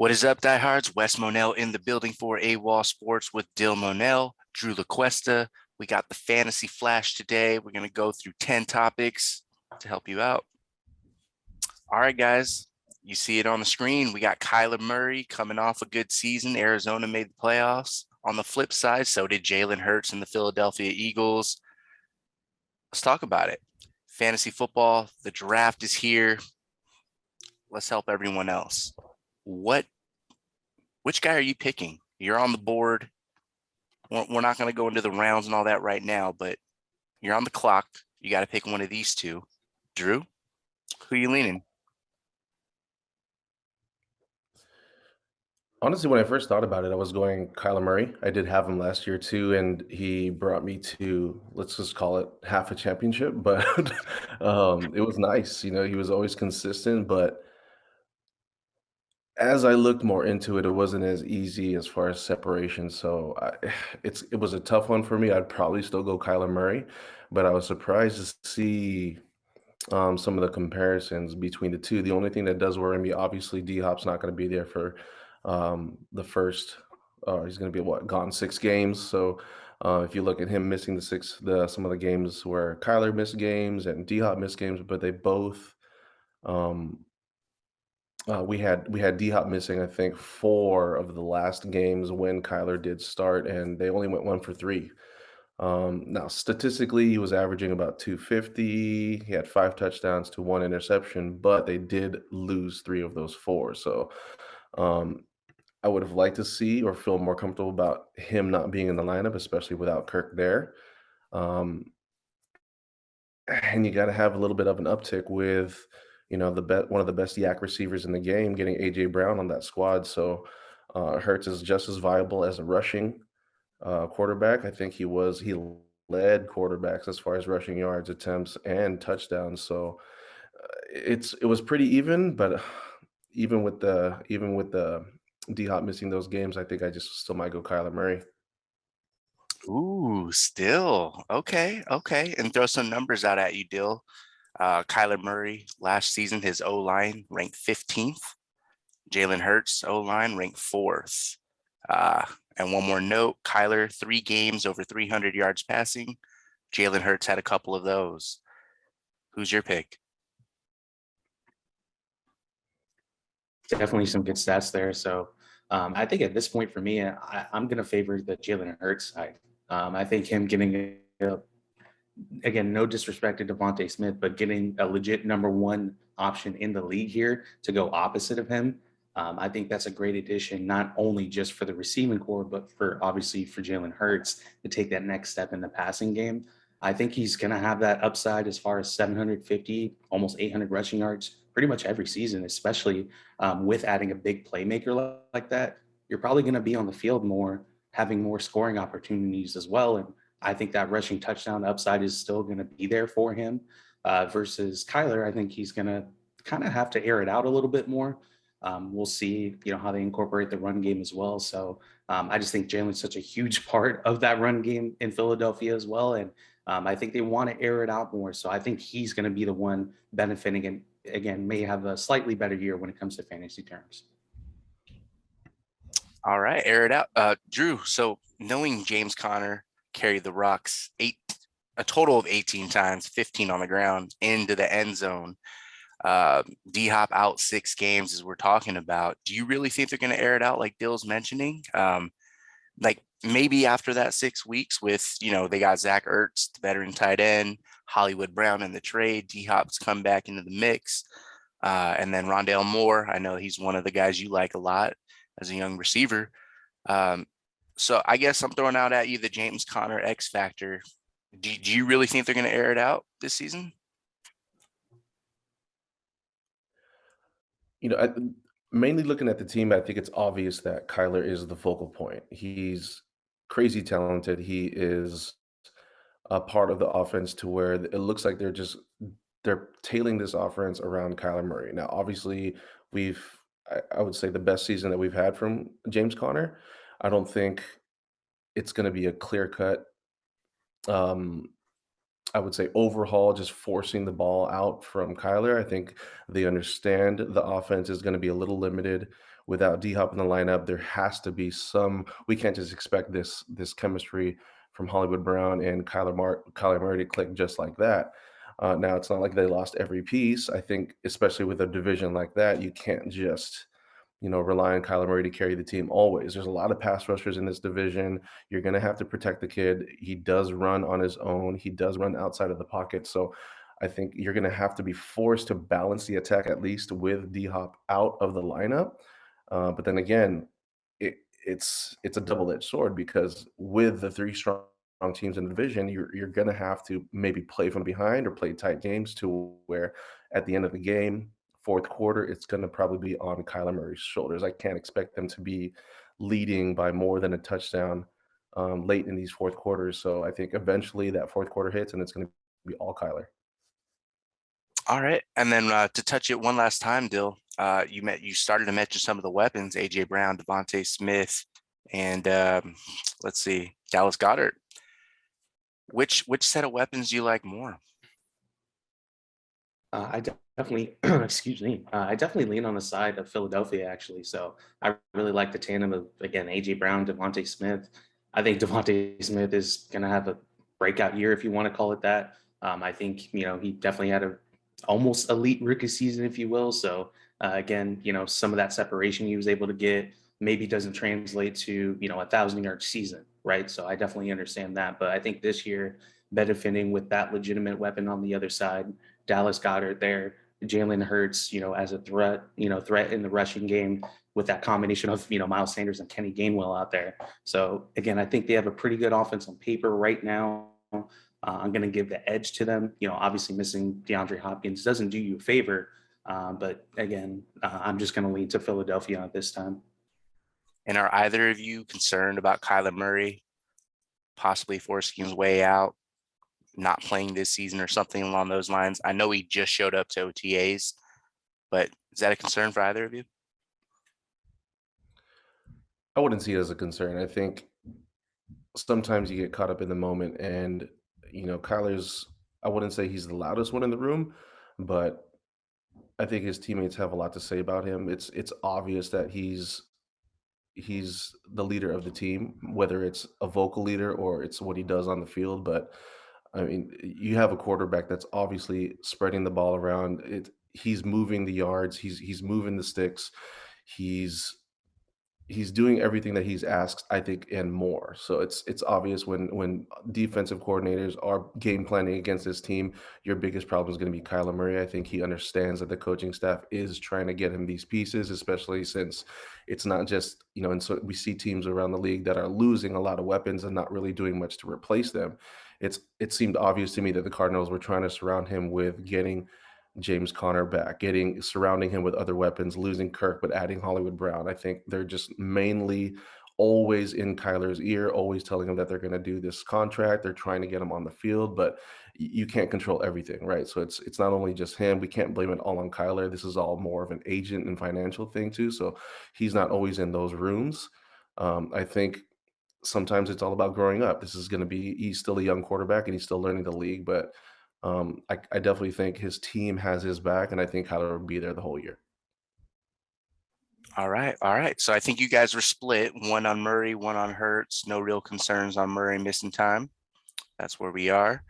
What is up, diehards? Wes Monell in the building for AWOL Sports with Dill Monell Drew Lacuesta. We got the fantasy flash today. We're going to go through 10 topics to help you out. All right, guys, you see it on the screen. We got Kyler Murray coming off a good season. Arizona made the playoffs. On the flip side, so did Jalen Hurts and the Philadelphia Eagles. Let's talk about it. Fantasy football, the draft is here. Let's help everyone else. Which guy are you picking? You're on the board. We're not going to go into the rounds and all that right now, but you're on the clock. You got to pick one of these two. Drew, who are you leaning? Honestly, when I first thought about it, I was going Kyler Murray. I did have him last year too, and he brought me to, let's just call it half a championship. But it was nice. He was always consistent. But as I looked more into it, it wasn't as easy as far as separation. So it was a tough one for me. I'd probably still go Kyler Murray, but I was surprised to see some of the comparisons between the two. The only thing that does worry me, obviously, D Hop's not going to be there for the first. He's going to be gone 6 games. So if you look at him missing some of the games where Kyler missed games and D Hop missed games, but they both. Um, we had D Hop missing, I think, 4 of the last games when Kyler did start, and they only went 1 for 3. Now, statistically, he was averaging about 250. He had 5 touchdowns to 1 interception, but they did lose 3 of those 4. So um, I would have liked to see or feel more comfortable about him not being in the lineup, especially without Kirk there. Um, and you got to have a little bit of an uptick with, one of the best yak receivers in the game, getting AJ Brown on that squad. So Hurts is just as viable as a rushing quarterback. I think he led quarterbacks as far as rushing yards, attempts, and touchdowns. So it was pretty even, but even with the D Hop missing those games, I think I just still might go Kyler Murray. Ooh, still. Okay. And throw some numbers out at you, Dill. Kyler Murray, last season, his O-line ranked 15th. Jalen Hurts, O-line ranked 4th. And one more note, Kyler, 3 games over 300 yards passing. Jalen Hurts had a couple of those. Who's your pick? Definitely some good stats there. So I think at this point for me, I'm going to favor the Jalen Hurts side. I think him getting, again, no disrespect to Devontae Smith, but getting a legit number 1 option in the league here to go opposite of him, I think that's a great addition, not only just for the receiving core, but obviously for Jalen Hurts to take that next step in the passing game. I think he's going to have that upside as far as 750, almost 800 rushing yards pretty much every season, especially with adding a big playmaker like that. You're probably going to be on the field more, having more scoring opportunities as well. And I think that rushing touchdown upside is still going to be there for him versus Kyler. I think he's going to kind of have to air it out a little bit more. We'll see, how they incorporate the run game as well. So I just think Jalen's such a huge part of that run game in Philadelphia as well. And I think they want to air it out more. So I think he's going to be the one benefiting and, again, may have a slightly better year when it comes to fantasy terms. All right, air it out. Drew, so knowing James Conner carried the Rocks a total of 18 times, 15 on the ground into the end zone. D-Hop out 6 games as we're talking about. Do you really think they're going to air it out like Dill's mentioning? Like maybe after that 6 weeks with, they got Zach Ertz, the veteran tight end, Hollywood Brown in the trade, D-Hop's come back into the mix. And then Rondale Moore, I know he's one of the guys you like a lot as a young receiver. So I guess I'm throwing out at you the James Conner X factor. Do you really think they're going to air it out this season? Mainly looking at the team, I think it's obvious that Kyler is the focal point. He's crazy talented. He is a part of the offense to where it looks like they're tailing this offense around Kyler Murray. Now, obviously, I would say the best season that we've had from James Conner. I don't think it's going to be a clear cut. Um, I would say, overhaul just forcing the ball out from Kyler. I think they understand the offense is going to be a little limited without D Hop in the lineup. There has to be some. We can't just expect this chemistry from Hollywood Brown and Kyler Murray to click just like that. Now it's not like they lost every piece. I think, especially with a division like that, you can't just rely on Kyler Murray to carry the team always. There's a lot of pass rushers in this division. You're going to have to protect the kid. He does run on his own. He does run outside of the pocket. So I think you're going to have to be forced to balance the attack at least with D Hop out of the lineup. But then again, it's a double-edged sword because with the three strong teams in the division, you're going to have to maybe play from behind or play tight games to where at the end of the game, fourth quarter, it's going to probably be on Kyler Murray's shoulders. I can't expect them to be leading by more than a touchdown late in these fourth quarters. So I think eventually that fourth quarter hits and it's going to be all Kyler. All right. And then to touch it one last time, Dill, you started to mention some of the weapons: AJ Brown, Devontae Smith, and let's see, Dallas Goedert. Which set of weapons do you like more? I definitely, excuse me, I definitely lean on the side of Philadelphia, actually. So I really like the tandem of, again, AJ Brown, Devontae Smith. I think Devontae Smith is going to have a breakout year, if you want to call it that. I think, he definitely had a almost elite rookie season, if you will. So again, some of that separation he was able to get maybe doesn't translate to, 1,000-yard season, right? So I definitely understand that. But I think this year, benefiting with that legitimate weapon on the other side, Dallas Goedert there, Jalen Hurts, as a threat in the rushing game with that combination of, Miles Sanders and Kenny Gainwell out there. So again, I think they have a pretty good offense on paper right now. I'm going to give the edge to them. Obviously missing DeAndre Hopkins doesn't do you a favor. But again, I'm just going to lean to Philadelphia at this time. And are either of you concerned about Kyler Murray possibly forcing his way out, not playing this season or something along those lines? I know he just showed up to OTAs, but is that a concern for either of you? I wouldn't see it as a concern. I think sometimes you get caught up in the moment and Kyler's, I wouldn't say he's the loudest one in the room, but I think his teammates have a lot to say about him. It's obvious that he's the leader of the team, whether it's a vocal leader or it's what he does on the field. But I mean, you have a quarterback that's obviously spreading the ball around. He's moving the yards, he's moving the sticks, he's he's doing everything that he's asked, I think, and more. So it's obvious when defensive coordinators are game planning against this team, your biggest problem is going to be Kyler Murray. I think he understands that the coaching staff is trying to get him these pieces, especially since it's not just, and so we see teams around the league that are losing a lot of weapons and not really doing much to replace them. It seemed obvious to me that the Cardinals were trying to surround him with getting James Conner back, surrounding him with other weapons, losing Kirk, but adding Hollywood Brown. I think they're just mainly always in Kyler's ear, always telling him that they're going to do this contract. They're trying to get him on the field, but you can't control everything, right? So it's not only just him. We can't blame it all on Kyler. This is all more of an agent and financial thing too. So he's not always in those rooms. I think sometimes it's all about growing up. He's still a young quarterback and he's still learning the league, but I definitely think his team has his back, and I think Kyler will be there the whole year. All right. All right. So I think you guys were split, one on Murray, one on Hurts. No real concerns on Murray missing time. That's where we are.